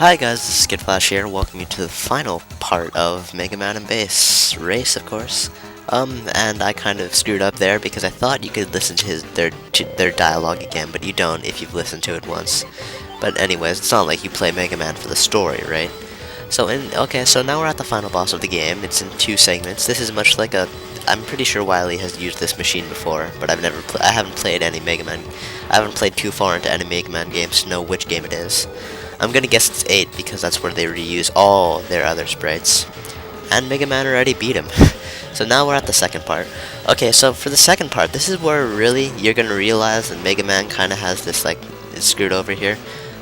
Hi guys, this is Skidflash here, welcome you to the final part of Megaman and Bass race, of course. And I kind of screwed up there because I thought you could listen to their dialogue again, but you don't if you've listened to it once. But anyways, it's not like you play Mega Man for the story, right? So now we're at the final boss of the game. It's in two segments. This is much like I'm pretty sure Wily has used this machine before, but I haven't played any Mega Man. I haven't played too far into any Mega Man games to know which game it is. I'm gonna guess it's 8 because that's where they reuse all their other sprites. And Mega Man already beat him. So now we're at the second part. Okay, so for the second part, this is where really you're gonna realize that Mega Man kinda has this it's screwed over here.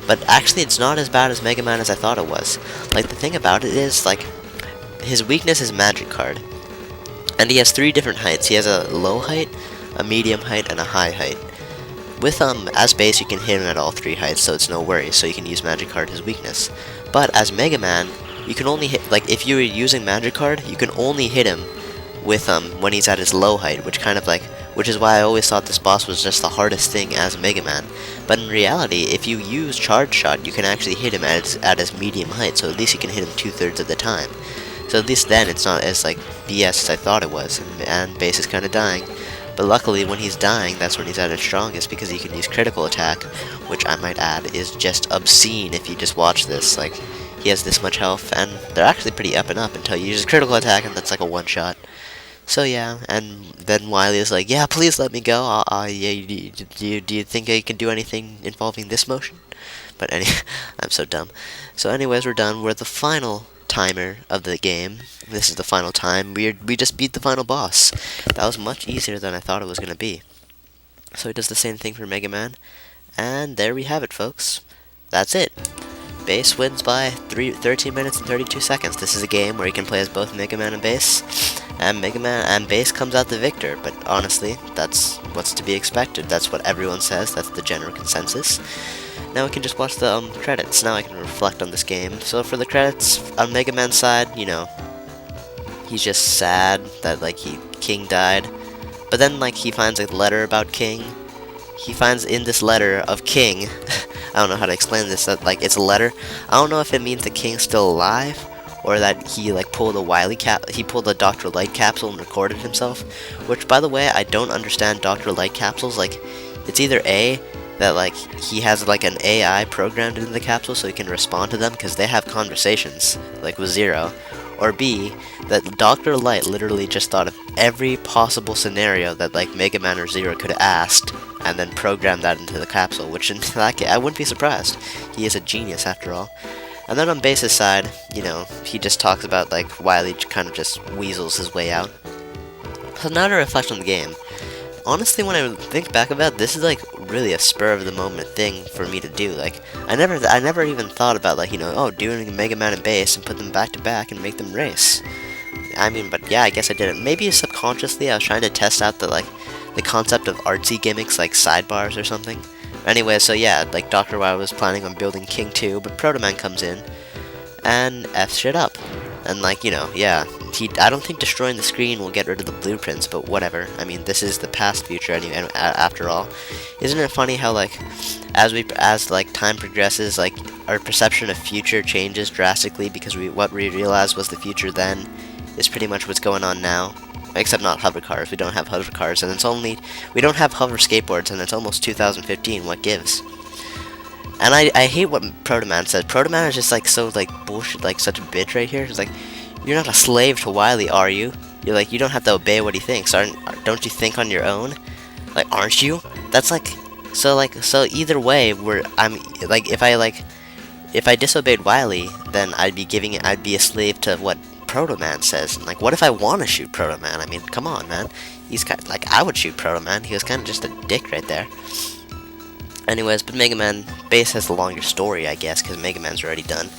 But actually it's not as bad as Mega Man as I thought it was. Like the thing about it is his weakness is Magic Card. And he has 3 different heights. He has a low height, a medium height, and a high height. With as base, you can hit him at all 3 heights, so it's no worries, so you can use Magic Card as weakness. But as Mega Man, you can only hit, if you were using Magic Card, you can only hit him with when he's at his low height, which is why I always thought this boss was just the hardest thing as Mega Man. But in reality, if you use Charge Shot, you can actually hit him at his medium height, so at least you can hit him 2/3 of the time. So at least then it's not as BS as I thought it was, and base is kind of dying. But luckily, when he's dying, that's when he's at his strongest, because he can use critical attack, which I might add is just obscene if you just watch this. He has this much health, and they're actually pretty up and up until he uses critical attack, and that's like a one-shot. So yeah, and then Wily is like, yeah, please let me go. Yeah, do you think I can do anything involving this motion? But I'm so dumb. So anyways, we're done. We're at the final timer of the game. This is the final time. We just beat the final boss. That was much easier than I thought it was going to be. So it does the same thing for Mega Man. And there we have it, folks. That's it. Bass wins by 13 minutes and 32 seconds. This is a game where you can play as both Mega Man and Bass. And Mega Man and Bass comes out the victor. But honestly, that's what's to be expected. That's what everyone says. That's the general consensus. Now we can just watch the credits. Now I can reflect on this game. So for the credits, on Mega Man's side, he's just sad that King died. But then he finds a letter about King. He finds in this letter of King, I don't know how to explain this, that it's a letter. I don't know if it means the King's still alive, or that he pulled a Dr. Light capsule and recorded himself. Which, by the way, I don't understand Dr. Light capsules. It's either A, that he has an AI programmed into the capsule so he can respond to them because they have conversations with Zero, or B, that Dr. Light literally just thought of every possible scenario that Mega Man or Zero could have asked and then programmed that into the capsule, which in that case, I wouldn't be surprised. He is a genius after all. And then on Bass's side, he just talks about Wily kind of just weasels his way out. So now to reflect on the game. Honestly, when I think back about it, this is really a spur of the moment thing for me to do. I never even thought about doing Mega Man and Bass and put them back to back and make them race. I mean, but yeah, I guess I did it. Maybe subconsciously I was trying to test out the concept of artsy gimmicks like sidebars or something. Anyway, so yeah, Dr. Y was planning on building King 2, but Proto Man comes in and F's shit up. And yeah, I don't think destroying the screen will get rid of the blueprints, but whatever. I mean, this is the past future anyway, after all. Isn't it funny how as time progresses, our perception of future changes drastically because what we realized was the future then is pretty much what's going on now. Except not hover cars. We don't have hover cars, and we don't have hover skateboards, and it's almost 2015. What gives? And I hate what Proto Man said. Proto Man is just so bullshit, such a bitch right here. He's you're not a slave to Wily, are you? You're you don't have to obey what he thinks. Don't you think on your own? Aren't you? That's so either way, if I disobeyed Wily, then I'd be a slave to what Proto Man says. And what if I want to shoot Proto Man? I mean, come on, man. He's kind I would shoot Proto Man. He was kind of just a dick right there. Anyways, but Mega Man Bass has the longer story, I guess, because Mega Man's already done.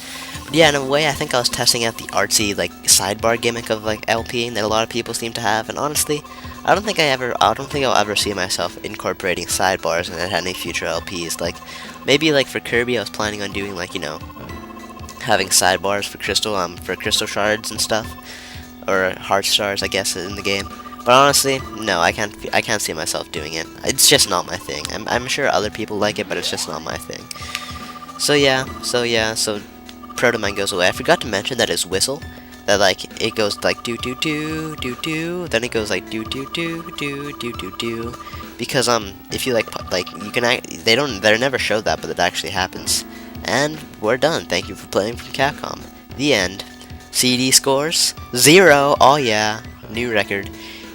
But yeah, in a way, I think I was testing out the artsy sidebar gimmick of LPing that a lot of people seem to have. And honestly, I don't think I'll ever see myself incorporating sidebars in any future LPs. Maybe for Kirby, I was planning on doing having sidebars for crystal shards and stuff, or heart stars, I guess, in the game. But honestly, no, I can't see myself doing it. It's just not my thing. I'm sure other people like it, but it's just not my thing. So Proto Mine goes away. I forgot to mention that his whistle, that like it goes like do do do do do, then it goes like do do do do do do do, because if you like you can they're never showed that, but it actually happens. And we're done. Thank you for playing from Capcom. The end. CD scores 0. Oh yeah, new record.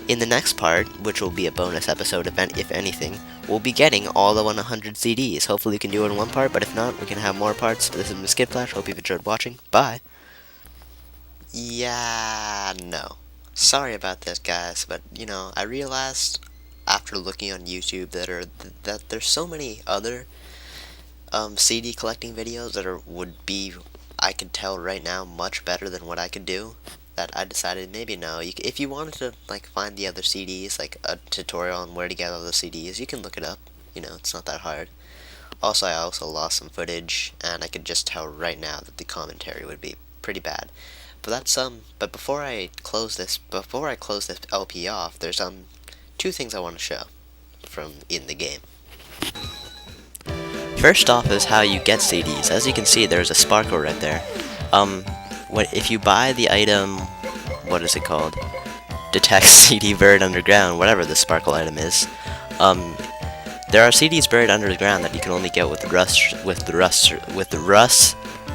In the next part, which will be a bonus episode event, if anything, we'll be getting all the 100 CDs. Hopefully we can do it in one part, but if not, we can have more parts. This has been Skid Flash. Hope you've enjoyed watching. Bye. Yeah, no. Sorry about this, guys, but, you know, I realized after looking on YouTube that there's so many other CD collecting videos that would be, I could tell right now, much better than what I could do, that I decided maybe no. If you wanted to like find the other CDs, like a tutorial on where to get all the CDs, you can look it up. You know, it's not that hard. Also, I also lost some footage, and I could just tell right now that the commentary would be pretty bad. But that's But before I close this LP off, there's two things I want to show from in the game. First off is how you get CDs. As you can see, there's a sparkle right there. If you buy the item, what is it called? Detect CD buried underground, whatever the sparkle item is. There are CDs buried underground that you can only get with the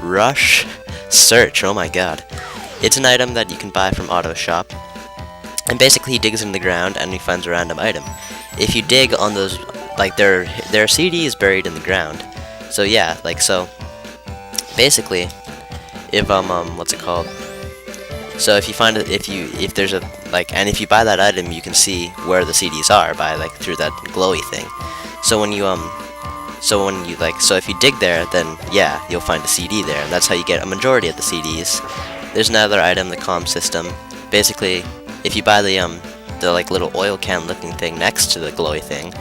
rush search. Oh my god! It's an item that you can buy from Auto Shop, and basically he digs in the ground and he finds a random item. If you dig on those, like there are CDs buried in the ground. So yeah, like so. Basically, if what's it called? So if you find it, if there's a and if you buy that item, you can see where the CDs are by through that glowy thing. So when you so if you dig there, then yeah, you'll find a CD there, and that's how you get a majority of the CDs. There's another item, the comm system. Basically, if you buy the little oil can looking thing next to the glowy thing,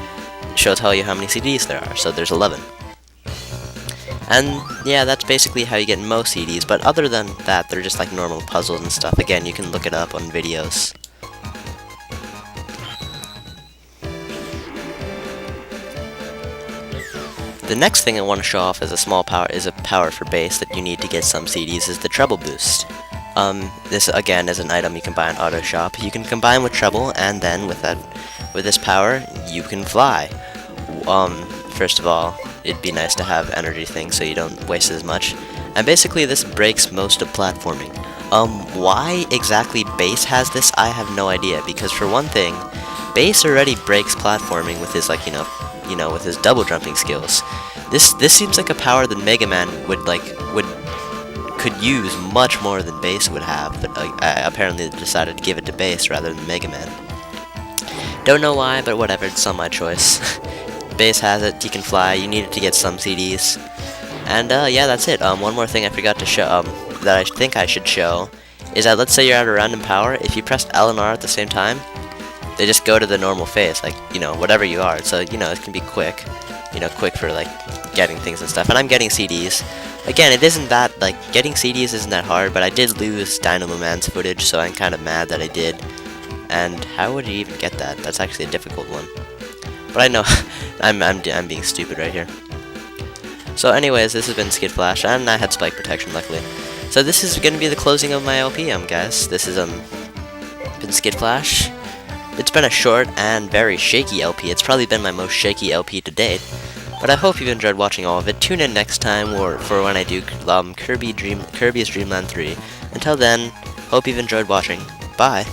she'll tell you how many CDs there are. So there's 11. And yeah, that's basically how you get most CDs, but other than that, they're just like normal puzzles and stuff. Again, you can look it up on videos. The next thing I want to show off as a power for bass that you need to get some CDs is the treble boost. This again is an item you can buy in Auto Shop. You can combine with treble, and then with this power, you can fly. First of all, it'd be nice to have energy things so you don't waste as much. And basically this breaks most of platforming. Why exactly Bass has this, I have no idea, because for one thing, Bass already breaks platforming with his with his double jumping skills. This seems like a power that Megaman could use much more than Bass would have, but apparently they decided to give it to Bass rather than Megaman. Don't know why, but whatever, it's not my choice. Bass has it, he can fly, you need it to get some CDs. And yeah, that's it. One more thing I forgot to show, that I think I should show, is that let's say you're at a random power, if you pressed L and R at the same time, they just go to the normal phase, whatever you are. So, it can be quick, quick for, getting things and stuff. And I'm getting CDs. Again, it isn't that, getting CDs isn't that hard, but I did lose Dynamo Man's footage, so I'm kind of mad that I did. And how would you even get that? That's actually a difficult one. But I know, I'm being stupid right here. So anyways, this has been Skid Flash, and I had spike protection, luckily. So this is going to be the closing of my LP, guys. This has been Skid Flash. It's been a short and very shaky LP. It's probably been my most shaky LP to date. But I hope you've enjoyed watching all of it. Tune in next time for when I do Kirby's Dream Land 3. Until then, hope you've enjoyed watching. Bye.